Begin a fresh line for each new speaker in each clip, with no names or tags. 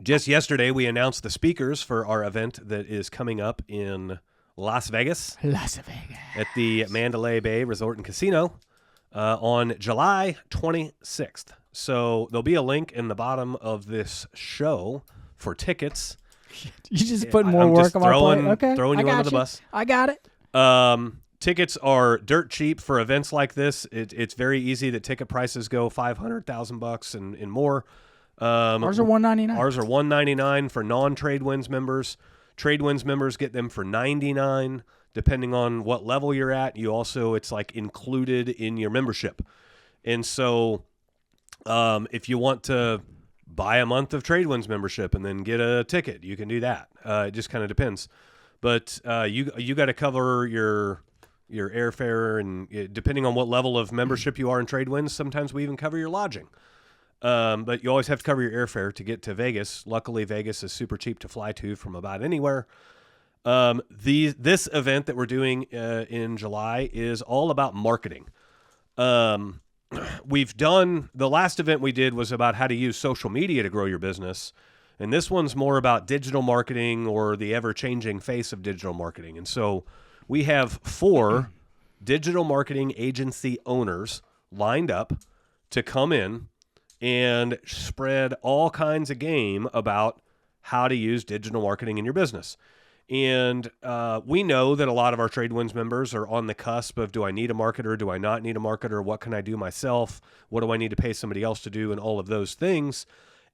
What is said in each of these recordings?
Just yesterday, we announced the speakers for our event that is coming up in Las Vegas. At the Mandalay Bay Resort and Casino on July 26th. So there'll be a link in the bottom of this show for tickets.
You just put more work on my plate. Okay,
throwing you under the bus.
I got it.
Tickets are dirt cheap for events like this. It's very easy that ticket prices go $500,000 and more.
Ours are $199.
Ours are $199 for non-Tradewinds members. Tradewinds members get them for $99, depending on what level you're at. It's like included in your membership. And so if you want to buy a month of Tradewinds membership and then get a ticket, you can do that. It just kind of depends. But you got to cover your airfare, and depending on what level of membership you are in Tradewinds, sometimes we even cover your lodging. But you always have to cover your airfare to get to Vegas. Luckily, Vegas is super cheap to fly to from about anywhere. This event that we're doing in July is all about marketing. We've done, the last event we did was about how to use social media to grow your business. And this one's more about digital marketing, or the ever-changing face of digital marketing. And so we have 4 digital marketing agency owners lined up to come in and spread all kinds of game about how to use digital marketing in your business. And we know that a lot of our Tradewinds members are on the cusp of, do I need a marketer? Do I not need a marketer? What can I do myself? What do I need to pay somebody else to do? And all of those things.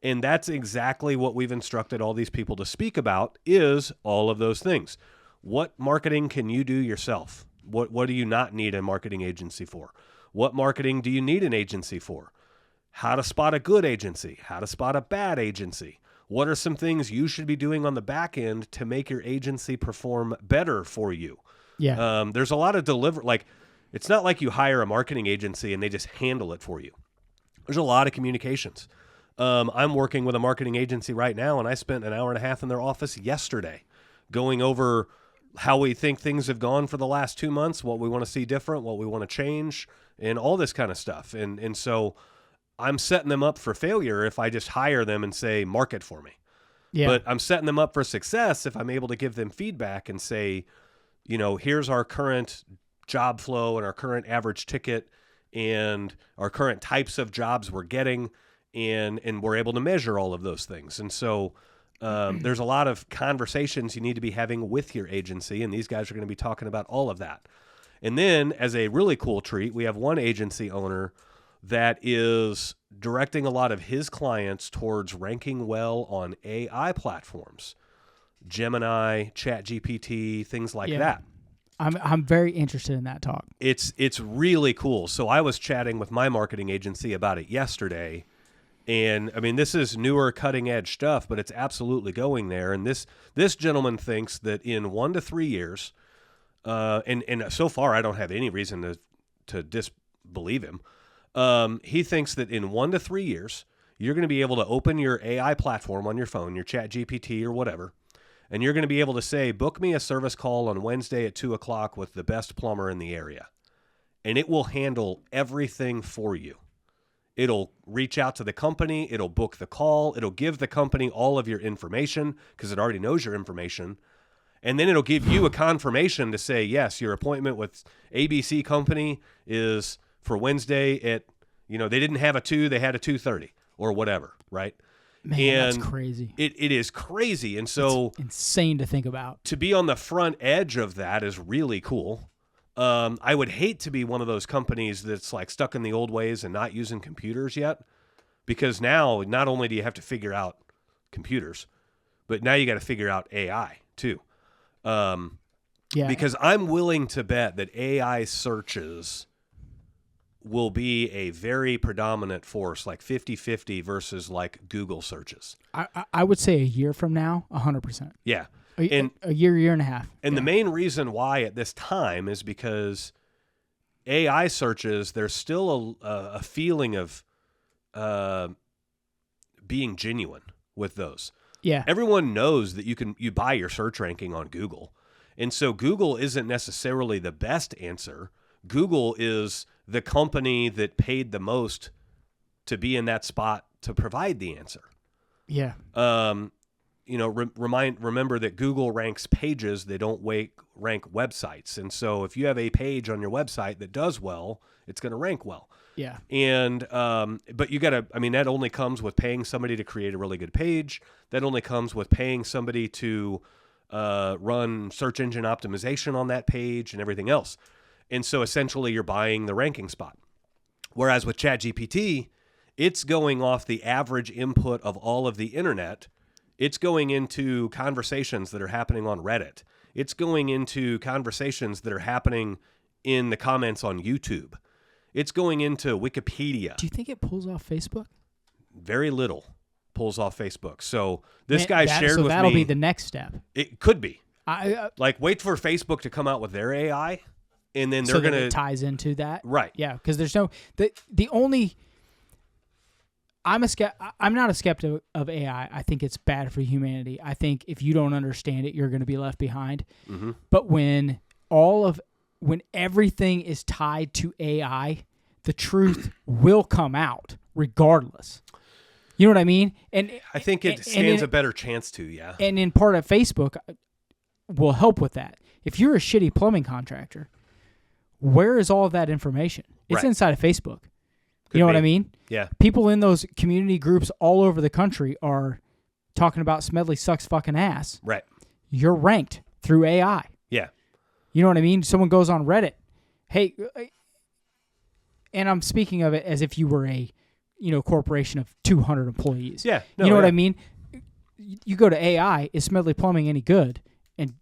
And that's exactly what we've instructed all these people to speak about, is all of those things. What marketing can you do yourself? What do you not need a marketing agency for? What marketing do you need an agency for? How to spot a good agency? How to spot a bad agency? What are some things you should be doing on the back end to make your agency perform better for you?
Yeah.
There's a lot of it's not like you hire a marketing agency and they just handle it for you. There's a lot of communications. I'm working with a marketing agency right now, and I spent an hour and a half in their office yesterday going over how we think things have gone for the last 2 months, what we want to see different, what we want to change, and all this kind of stuff. And so I'm setting them up for failure if I just hire them and say, market for me. Yeah. But I'm setting them up for success if I'm able to give them feedback and say, here's our current job flow and our current average ticket and our current types of jobs we're getting, and we're able to measure all of those things. And so there's a lot of conversations you need to be having with your agency, and these guys are going to be talking about all of that. And then, as a really cool treat, we have one agency owner that is directing a lot of his clients towards ranking well on AI platforms, Gemini, ChatGPT, things like that.
I'm very interested in that talk.
It's really cool. So I was chatting with my marketing agency about it yesterday, and I mean, this is newer, cutting edge stuff, but it's absolutely going there. And this gentleman thinks that in 1 to 3 years, and so far I don't have any reason to disbelieve him. He thinks that in 1 to 3 years, you're going to be able to open your AI platform on your phone, your ChatGPT or whatever, and you're going to be able to say, book me a service call on Wednesday at 2:00 with the best plumber in the area. And it will handle everything for you. It'll reach out to the company. It'll book the call. It'll give the company all of your information because it already knows your information. And then it'll give you a confirmation to say, yes, your appointment with ABC company is for Wednesday at, they didn't have a 2, they had a 2:30 or whatever, right?
Man, that's crazy.
It is crazy. And so
it's insane to think about.
To be on the front edge of that is really cool. I would hate to be one of those companies that's like stuck in the old ways and not using computers yet, because now not only do you have to figure out computers, but now you got to figure out AI too. Because I'm willing to bet that AI searches will be a very predominant force, like 50-50 versus like Google searches.
I would say a year from now, 100%.
Yeah.
A year and a half.
And the main reason why at this time is because AI searches, there's still a feeling of being genuine with those.
Yeah.
Everyone knows that you buy your search ranking on Google. And so Google isn't necessarily the best answer. Google is the company that paid the most to be in that spot to provide the answer.
Yeah.
Remember that Google ranks pages, they don't rank websites. And so if you have a page on your website that does well, it's going to rank well.
Yeah.
And but you got to, that only comes with paying somebody to create a really good page. That only comes with paying somebody to run search engine optimization on that page and everything else. And so essentially you're buying the ranking spot. Whereas with ChatGPT, it's going off the average input of all of the internet. It's going into conversations that are happening on Reddit. It's going into conversations that are happening in the comments on YouTube. It's going into Wikipedia.
Do you think it pulls off Facebook?
Very little pulls off Facebook. So this guy shared with me.
So that'll be the next step.
It could be.
Wait
for Facebook to come out with their AI, and then they're going to.
It ties into that.
Right.
Yeah, because there's no. The only. I'm not a skeptic of AI. I think it's bad for humanity. I think if you don't understand it, you're going to be left behind.
Mm-hmm.
But when everything is tied to AI, the truth will come out regardless. You know what I mean? And
I think it stands a better chance to, yeah.
And in part of Facebook will help with that. If you're a shitty plumbing contractor, where is all of that information? It's inside of Facebook. You know what I mean?
Yeah.
People in those community groups all over the country are talking about Smedley sucks fucking ass.
Right.
You're ranked through AI.
Yeah.
You know what I mean? Someone goes on Reddit. Hey, and I'm speaking of it as if you were a, corporation of 200 employees.
Yeah.
No, you know what I mean? You go to AI, is Smedley Plumbing any good? And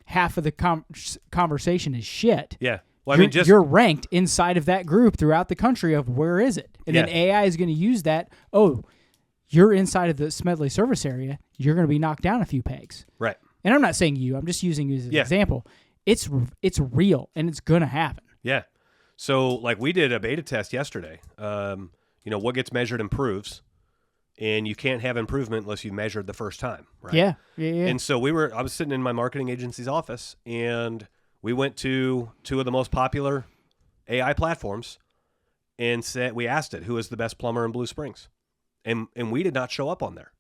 half of the conversation is shit.
Yeah. Well,
you're ranked inside of that group throughout the country of where is it? And then AI is going to use that. Oh, you're inside of the Smedley service area. You're going to be knocked down a few pegs.
Right.
And I'm not saying you. I'm just using you as an example. It's real, and it's going to happen.
Yeah. So, we did a beta test yesterday. What gets measured improves, and you can't have improvement unless you measured the first time, right?
Yeah.
And so I was sitting in my marketing agency's office, and we went to two of the most popular AI platforms and we asked it, who is the best plumber in Blue Springs? And we did not show up on there.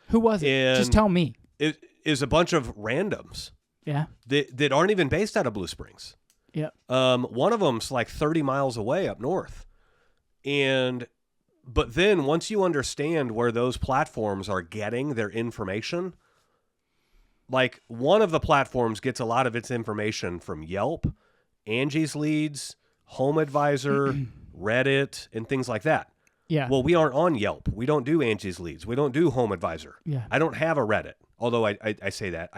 Who was it?
And
just tell me.
It is a bunch of randoms.
Yeah.
That aren't even based out of Blue Springs.
Yeah.
One of them's 30 miles away up north. But then once you understand where those platforms are getting their information, one of the platforms gets a lot of its information from Yelp, Angie's Leads, Home Advisor, Reddit, and things like that.
Yeah.
Well, we aren't on Yelp. We don't do Angie's Leads. We don't do Home Advisor.
Yeah.
I don't have a Reddit, although I say that.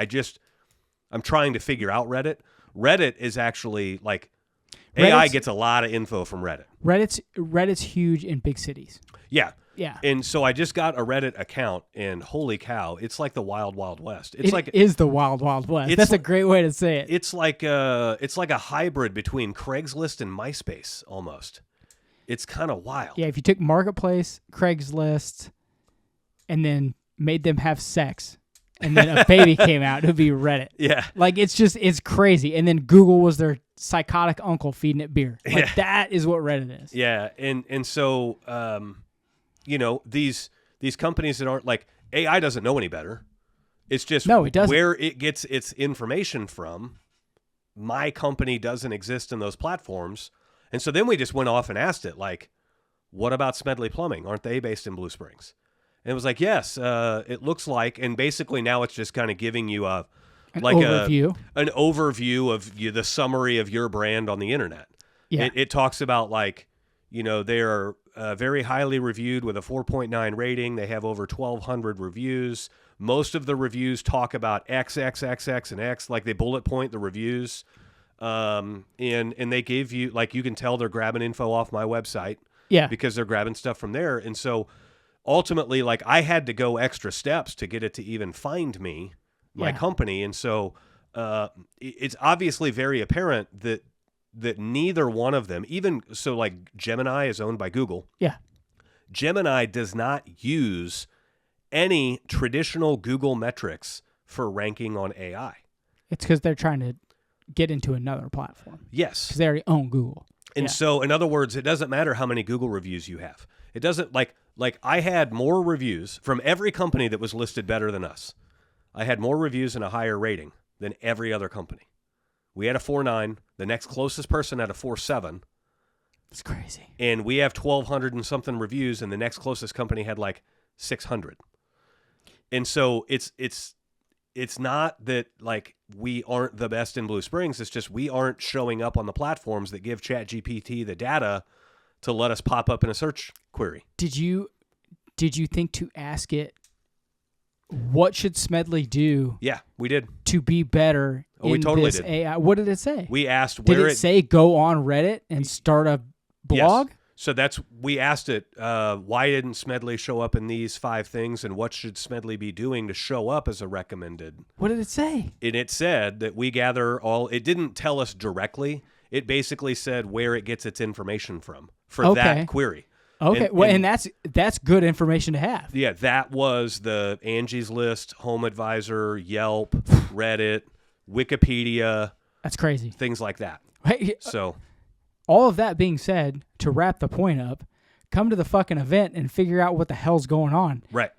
I'm trying to figure out Reddit. Reddit is actually AI gets a lot of info from Reddit.
Reddit's huge in big cities.
Yeah.
Yeah.
And so I just got a Reddit account, and holy cow, it's like the wild, wild west.
It is the wild, wild west. That's a great way to say it.
It's like a hybrid between Craigslist and MySpace almost. It's kind of wild.
Yeah, if you took Marketplace, Craigslist, and then made them have sex, and then a baby came out, it would be Reddit.
Yeah.
It's crazy. And then Google was their psychotic uncle feeding it beer. That is what Reddit is.
Yeah. And so, these companies that aren't AI doesn't know any better. It's just
it doesn't.
Where it gets its information from. My company doesn't exist in those platforms. And so then we just went off and asked it, what about Smedley Plumbing? Aren't they based in Blue Springs? And it was yes, it looks like. And basically now it's just kind of giving you an overview of the summary of your brand on the internet.
Yeah.
It talks about they are very highly reviewed with a 4.9 rating. They have over 1,200 reviews. Most of the reviews talk about X, X, X, X, and X. They bullet point the reviews. And they gave you, you can tell they're grabbing info off my website.
Yeah.
Because they're grabbing stuff from there. And so ultimately, I had to go extra steps to get it to even find me, my company. And so it's obviously very apparent that neither one of them, even so, Gemini is owned by Google.
Yeah.
Gemini does not use any traditional Google metrics for ranking on AI.
It's because they're trying to get into another platform.
Yes.
Because they already own Google.
And so, in other words, it doesn't matter how many Google reviews you have. It doesn't Like, I had more reviews from every company that was listed better than us. I had more reviews and a higher rating than every other company. We had a 4.9. The next closest person had a 4.7.
It's crazy.
And we have 1,200 and something reviews, and the next closest company had like 600. And so it's not that like we aren't the best in Blue Springs. It's just we aren't showing up on the platforms that give ChatGPT the data to let us pop up in a search query.
Did you think to ask it, what should Smedley do?
Yeah, we did.
To be better in
we totally
this
did.
AI? What did it say?
We asked
did
where
it say go on Reddit and start a blog?
Yes. So we asked it, why didn't Smedley show up in these 5 things, and what should Smedley be doing to show up as a recommended?
What did it say?
And it said that we gather all, it didn't tell us directly. It basically said where it gets its information from for that query.
Okay, and that's good information to have.
Yeah, that was the Angie's List, Home Advisor, Yelp, Reddit, Wikipedia.
That's crazy.
Things like that.
Right.
So,
all of that being said, to wrap the point up, come to the fucking event and figure out what the hell's going on.
Right.